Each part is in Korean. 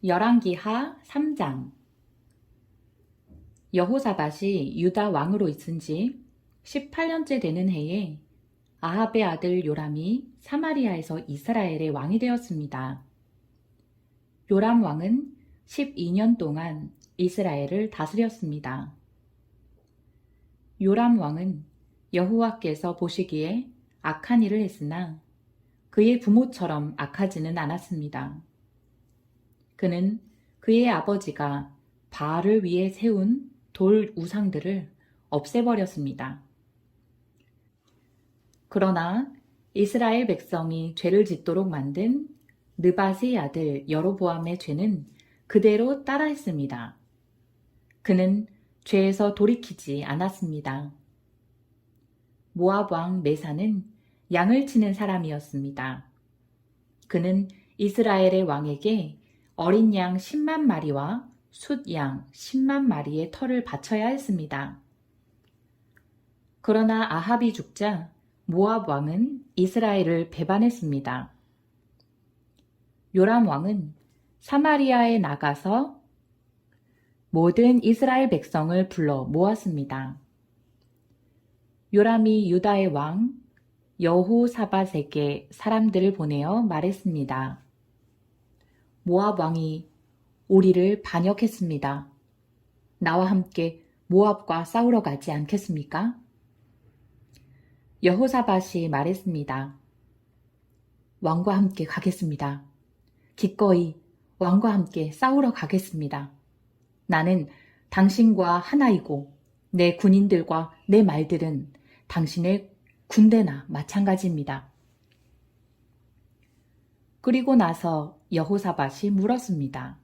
열왕기하 3장. 여호사밧이 유다 왕으로 있은 지 18년째 되는 해에 아합의 아들 요람이 사마리아에서 이스라엘의 왕이 되었습니다. 요람 왕은 12년 동안 이스라엘을 다스렸습니다. 요람 왕은 여호와께서 보시기에 악한 일을 했으나 그의 부모처럼 악하지는 않았습니다. 그는 그의 아버지가 바알을 위해 세운 돌 우상들을 없애버렸습니다. 그러나 이스라엘 백성이 죄를 짓도록 만든 느밧의 아들 여로보암의 죄는 그대로 따라했습니다. 그는 죄에서 돌이키지 않았습니다. 모압 왕 메사는 양을 치는 사람이었습니다. 그는 이스라엘의 왕에게 어린 양 10만 마리와 숫양 10만 마리의 털을 바쳐야 했습니다. 그러나 아합이 죽자 모압 왕은 이스라엘을 배반했습니다. 요람 왕은 사마리아에 나가서 모든 이스라엘 백성을 불러 모았습니다. 요람이 유다의 왕 여호사밧에게 사람들을 보내어 말했습니다. 모압 왕이 우리를 반역했습니다. 나와 함께 모압과 싸우러 가지 않겠습니까? 여호사밧이 말했습니다. 왕과 함께 가겠습니다. 기꺼이 왕과 함께 싸우러 가겠습니다. 나는 당신과 하나이고 내 군인들과 내 말들은 당신의 군대나 마찬가지입니다. 그리고 나서 여호사밧이 물었습니다.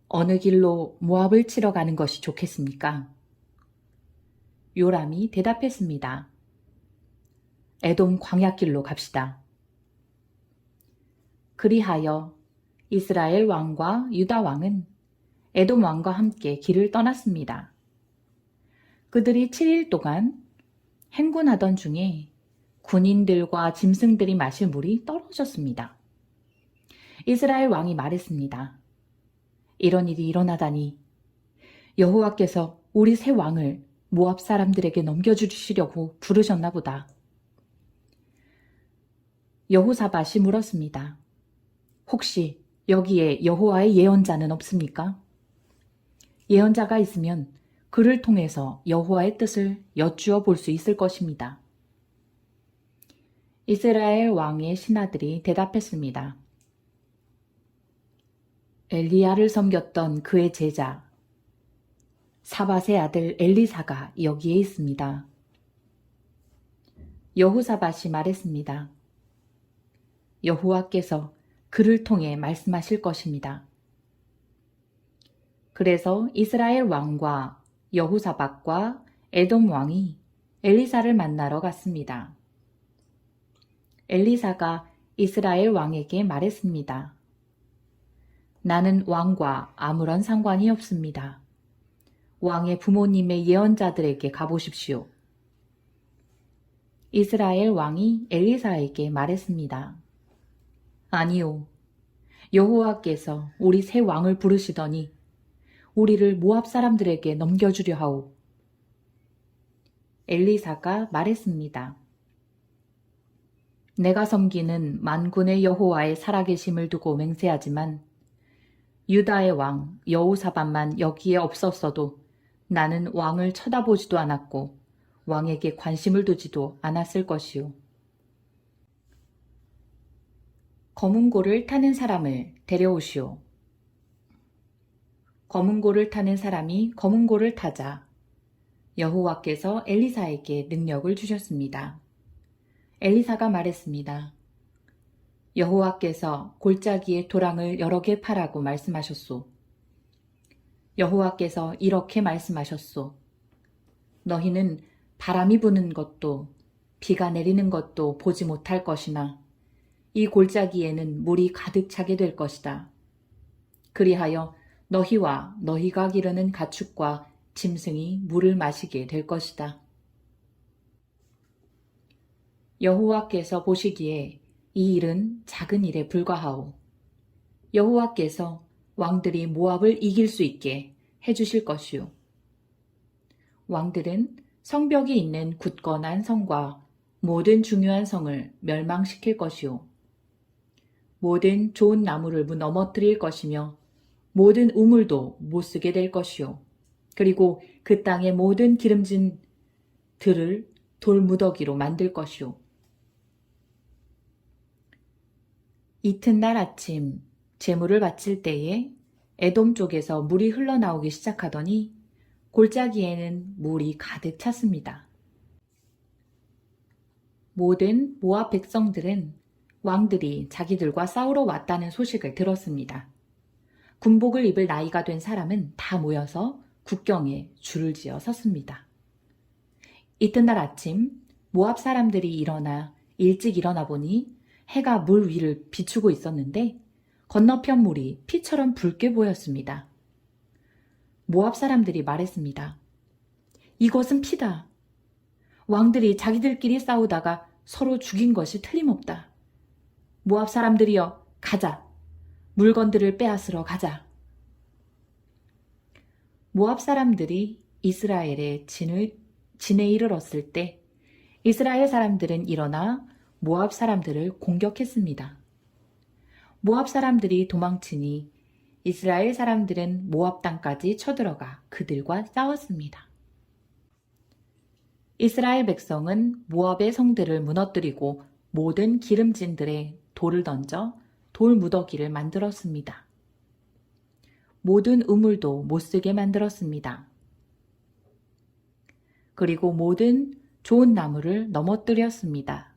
어느 길로 모압을 치러 가는 것이 좋겠습니까? 요람이 대답했습니다. 에돔 광야길로 갑시다. 그리하여 이스라엘 왕과 유다 왕은 에돔 왕과 함께 길을 떠났습니다. 그들이 7일 동안 행군하던 중에 군인들과 짐승들이 마실 물이 떨어졌습니다. 이스라엘 왕이 말했습니다. 이런 일이 일어나다니 여호와께서 우리 새 왕을 모압 사람들에게 넘겨주시려고 부르셨나 보다. 여호사밧이 물었습니다. 혹시 여기에 여호와의 예언자는 없습니까? 예언자가 있으면 그를 통해서 여호와의 뜻을 여쭈어 볼 수 있을 것입니다. 이스라엘 왕의 신하들이 대답했습니다. 엘리야를 섬겼던 그의 제자 사밧의 아들 엘리사가 여기에 있습니다. 여호사밧이 말했습니다. 여호와께서 그를 통해 말씀하실 것입니다. 그래서 이스라엘 왕과 여호사밧과 에돔 왕이 엘리사를 만나러 갔습니다. 엘리사가 이스라엘 왕에게 말했습니다. 나는 왕과 아무런 상관이 없습니다. 왕의 부모님의 예언자들에게 가보십시오. 이스라엘 왕이 엘리사에게 말했습니다. 아니요, 여호와께서 우리 새 왕을 부르시더니 우리를 모압 사람들에게 넘겨주려 하오. 엘리사가 말했습니다. 내가 섬기는 만군의 여호와의 살아계심을 두고 맹세하지만 유다의 왕 여호사밧만 여기에 없었어도 나는 왕을 쳐다보지도 않았고 왕에게 관심을 두지도 않았을 것이오. 검은 고를 타는 사람을 데려오시오. 검은 고를 타는 사람이 검은 고를 타자 여호와께서 엘리사에게 능력을 주셨습니다. 엘리사가 말했습니다. 여호와께서 골짜기에 도랑을 여러 개 파라고 말씀하셨소. 여호와께서 이렇게 말씀하셨소. 너희는 바람이 부는 것도 비가 내리는 것도 보지 못할 것이나 이 골짜기에는 물이 가득 차게 될 것이다. 그리하여 너희와 너희가 기르는 가축과 짐승이 물을 마시게 될 것이다. 여호와께서 보시기에 이 일은 작은 일에 불과하오. 여호와께서 왕들이 모압을 이길 수 있게 해주실 것이요. 왕들은 성벽이 있는 굳건한 성과 모든 중요한 성을 멸망시킬 것이요. 모든 좋은 나무를 넘어뜨릴 것이며 모든 우물도 못쓰게 될 것이요. 그리고 그 땅의 모든 기름진 들을 돌무더기로 만들 것이요. 이튿날 아침 제물을 바칠 때에 에돔 쪽에서 물이 흘러나오기 시작하더니 골짜기에는 물이 가득 찼습니다. 모든 모압 백성들은 왕들이 자기들과 싸우러 왔다는 소식을 들었습니다. 군복을 입을 나이가 된 사람은 다 모여서 국경에 줄을 지어 섰습니다. 이튿날 아침 모압 사람들이 일찍 일어나 보니 해가 물 위를 비추고 있었는데 건너편 물이 피처럼 붉게 보였습니다. 모압 사람들이 말했습니다. 이것은 피다. 왕들이 자기들끼리 싸우다가 서로 죽인 것이 틀림없다. 모압 사람들이여, 가자. 물건들을 빼앗으러 가자. 모압 사람들이 이스라엘의 진에 이르렀을 때 이스라엘 사람들은 일어나 모압 사람들을 공격했습니다. 모압 사람들이 도망치니 이스라엘 사람들은 모압 땅까지 쳐들어가 그들과 싸웠습니다. 이스라엘 백성은 모압의 성들을 무너뜨리고 모든 기름진들에 돌을 던져 돌무더기를 만들었습니다. 모든 우물도 못쓰게 만들었습니다. 그리고 모든 좋은 나무를 넘어뜨렸습니다.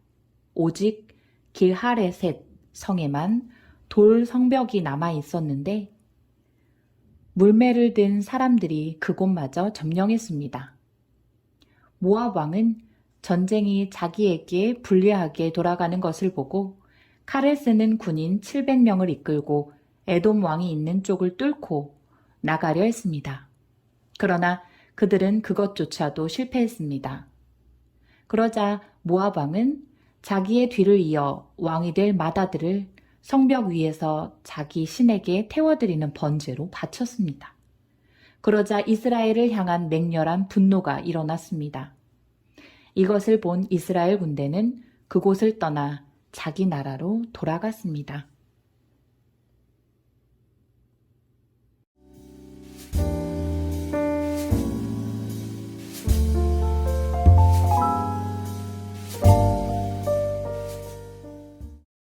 오직 길하레셋 성에만 돌 성벽이 남아 있었는데 물매를 든 사람들이 그곳마저 점령했습니다. 모압 왕은 전쟁이 자기에게 불리하게 돌아가는 것을 보고 칼을 쓰는 군인 700명을 이끌고 에돔 왕이 있는 쪽을 뚫고 나가려 했습니다. 그러나 그들은 그것조차도 실패했습니다. 그러자 모압 왕은 자기의 뒤를 이어 왕이 될 마다들을 성벽 위에서 자기 신에게 태워드리는 번제로 바쳤습니다. 그러자 이스라엘을 향한 맹렬한 분노가 일어났습니다. 이것을 본 이스라엘 군대는 그곳을 떠나 자기 나라로 돌아갔습니다.